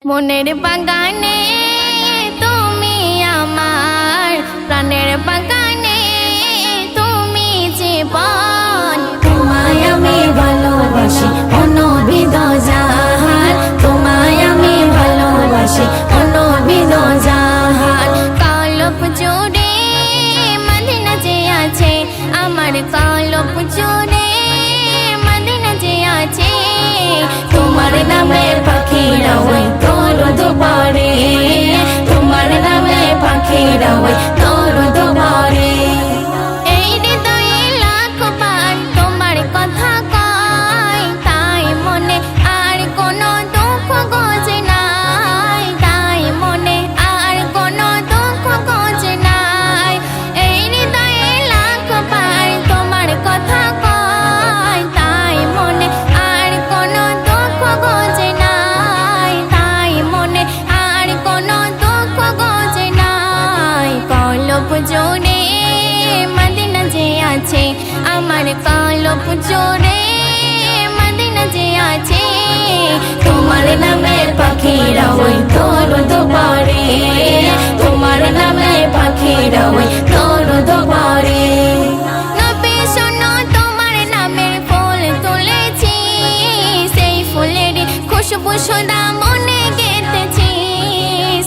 মনের বাগানে তুমি আমার, প্রাণের বাগানে তুমি জীবন। তোমায় আমি ভালোবাসি অনবিদ জাহান, তোমায় আমি ভালোবাসি অনবিদ জাহান। কলব জুড়ে মদিনা যে আছে আমার, কলব জুড়ে মদিনা যে আছে। তোমার নামে পাখিরা ওই দরুদ পড়ে, তোমার নামে পাখিরা ওই দরুদ পড়ে। এই হৃদয়ে লাখবার তোমার কথা কয়, তাই মনে আর কোনো দুঃখ গজে নাই, তাই মনে আর কোনো দুঃখ গজে নাই। এই হৃদয়ে লাখবার তোমার কথা কয়, তাই মনে আর কোনো দুঃখ গজে নাই, তাই মনে আর কোনো দুঃখ গজে নাই। কলব জোরে মদিনা যে আছে আমার, কলব জোরে মদিনা যে আছে। তোমার নামে পাখিরা ওই দরুদ পড়ে, তোমার নামে পাখিরা ওই দরুদ পড়ে। নবী শোনো তোমার নামের ফুল তুলেছি, সেই ফুলের খুশবু সদা মনে গেঁথেছি,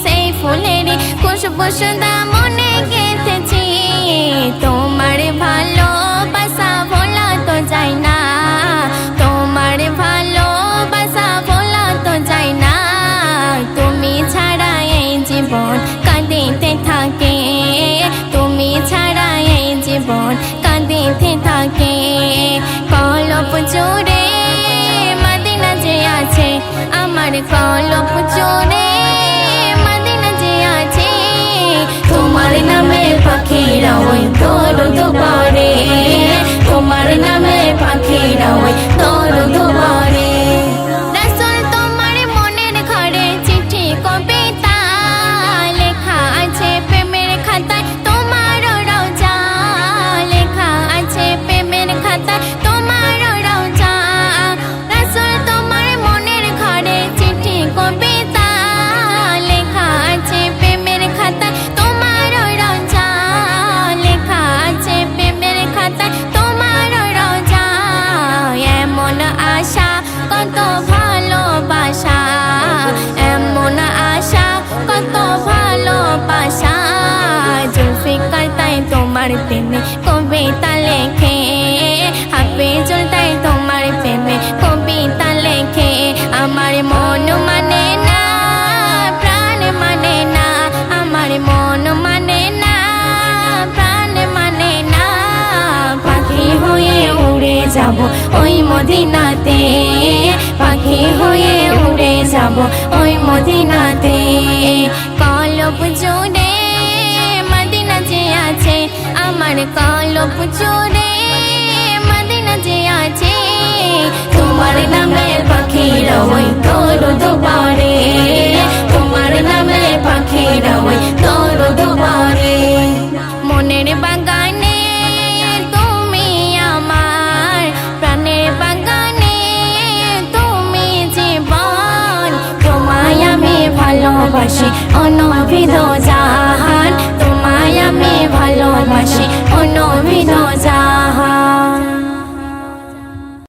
সেই ফুলের খুশবু সদা মনে গেঁথেছি। তোমার ভালোবাসা ভোলা তো যায় না, তোমার ভালোবাসা ভোলা তো যায় না। তুমি ছাড়া এই জীবন কাঁদিতে থাকে, তুমি ছাড়া এই জীবন কাঁদিতে থাকে। কলব জোরে মদিনা যে আছে আমার, কলব জোরে মদিনা যে আছে। তোমার নামে পাখিরা ওই দরুদ পড়ে, তোমার নামে পাখিরা ওই দরুদ পড়ে। রাসূল তোমার মনের ঘরে চিঠি কবিতা লেখা আছে প্রেমের খাতায়, তোমার রওজা লেখা আছে প্রেমের খাতায়, তোমার রওজা। রাসূল তোমার মনের ঘরে চিঠি কবিতা লেখা আছে প্রেমের খাতায়, তোমার রওজা লেখা আছে প্রেমের খাতায়, তোমার রওজা। এমন আশা কত ভালোবাসা, এমন আশা কত ভালোবাসা। জুলফিকার তাই তোমার প্রেমে কবিতা লেখে, হাফিজুল তাই তোমার প্রেমে কবিতা লেখে। আমার মন মানে না, প্রাণ মানে না, আমার মন মানে না, প্রাণ মানে না। পাখি হয়ে উড়ে যাব ওই মদিনাতে, পাখি হয়ে উড়ে যাব ওই মদিনাতে। কলব জোরে মদিনা যে আছে আমার, কলব জোরে মদিনা যে আছে। তোমার নামে পাখিরা ওই দরুদ পড়ে, তোমার নামে পাখিরা ওই দরুদ পড়ে। মনের বাগানে তুমি আমার, প্রাণের বাগানে তুমি জীবন। তোমায় আমি ভালোবাসি অনবিদ জাহান।